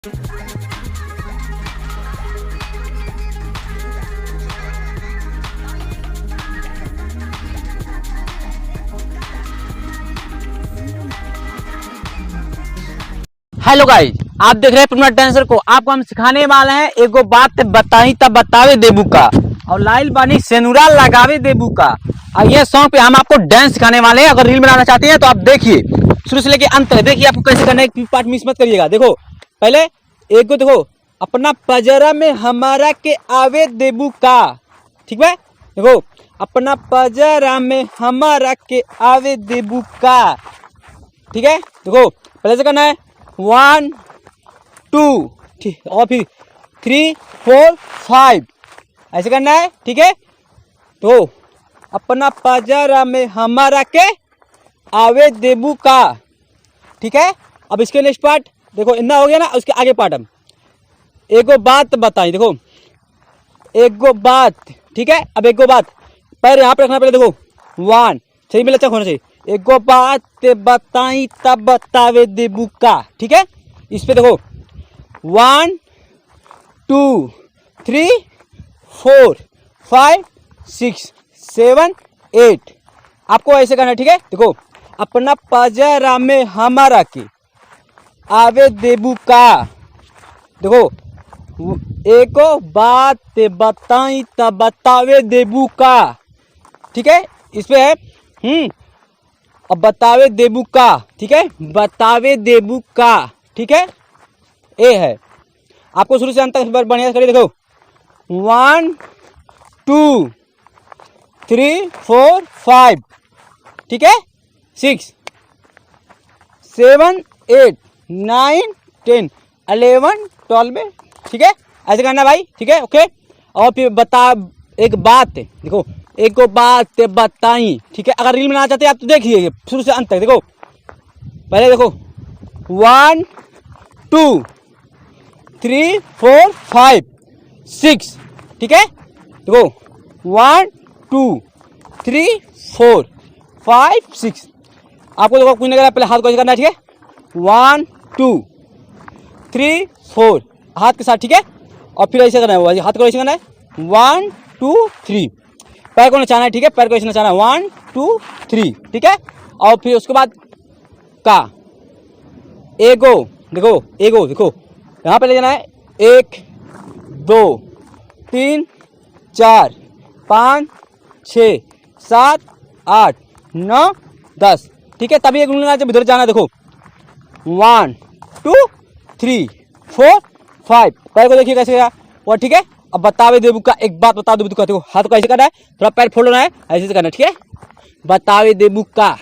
Hello guys, आप देख रहे हैं परमानेंट डांसर को। आपको हम सिखाने वाले हैं एगो बात बताई तब बतावे देबू का और लाइल बानी सेनुरा लगावे देबू का। और ये सॉन्ग पे हम आपको डांस सिखाने वाले हैं। अगर रील बनाना चाहते हैं तो आप देखिए शुरू से लेके अंत तक। देखिए आपको कैसे करना है, पार्ट मिस मत करिएगा। देखो पहले एगो देखो, अपना पजरा में हमारा के आवे देबू का। ठीक है, देखो अपना पजरा में हमारा के आवे देबू का। ठीक है, देखो पहले से करना है 1 2 ठीक, और फिर 3 4 5 ऐसे करना है। ठीक है, तो अपना पजरा में हमारा के आवे देबू का। ठीक है, अब इसके नेक्स्ट पार्ट देखो, इतना हो गया ना। उसके आगे पार्ट हम एगो बात बताई। देखो एगो बात, ठीक है। अब एगो बात पैर यहाँ पे रखना, पहले देखो 1 सही में लचक होना चाहिए। एगो बात बताई तब बतावे देबू का। ठीक है, इस पे देखो 1 2 3 4 5 6 7 8 आपको ऐसे करना है। ठीक है, देखो अपना पजरा में हमारा के आवे देबू का। देखो एगो बात बताई तब बतावे देबू का। ठीक है, इस पे है अब बतावे देबू का। ठीक है, बतावे देबू का। ठीक है, ए है। आपको शुरू से अंत तक बढ़िया करिए। देखो 1 2 3 4 5 ठीक है, 6 7 8 9 10 11 12। ठीक है, ऐसे करना भाई। ठीक है, ओके। और फिर बता एक बात, देखो एक बात बताई। ठीक है, अगर रील बनाना चाहते हैं आप तो देखिए शुरू से अंत तक। देखो पहले देखो 1 2 3 4 5 6। ठीक है, देखो 1 2 3 4 5 6 आपको देखो कुछ नहीं करना, पहले हाथ को ऐसे करना है। ठीक है, 1 2 3 4 हाथ के साथ। ठीक है, और फिर ऐसे करना है, हाथ को ऐसे करना है 1 2 3। पैर को नचाना है। ठीक है, पैर को ऐसे नचाना है 1 2 3। ठीक है, और फिर उसके बाद का एगो, देखो एगो, देखो यहाँ पे ले जाना है 1 2 3 4 5 6 7 8 9 10। ठीक है, तभी एक इधर जाना है। देखो 1 2 3 4 5 पैर को देखिए कैसे गया। और ठीक है, अब बतावे देबू का एक बात बता देबू का। देखो हाथ को ऐसे करना है, थोड़ा पैर फोल्ड होना है, ऐसे से करना है। ठीक है, बतावे देबू का।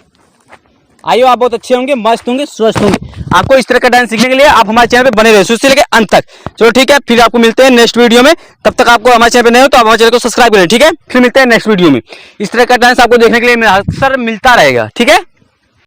आइयो, आप बहुत अच्छे होंगे, मस्त होंगे, स्वस्थ होंगे। आपको इस तरह का डांस सीखने के लिए आप हमारे चैनल पे बने रहे शुरू से लेकर अंत तक। चलो ठीक है, फिर आपको मिलते हैं नेक्स्ट वीडियो में। तब तक आपको हमारे चैनल पे नए हो तो हमारे चैनल को सब्सक्राइब करें। ठीक है, फिर मिलते हैं नेक्स्ट वीडियो में। इस तरह का डांस आपको देखने के लिए अक्सर मिलता रहेगा। ठीक है।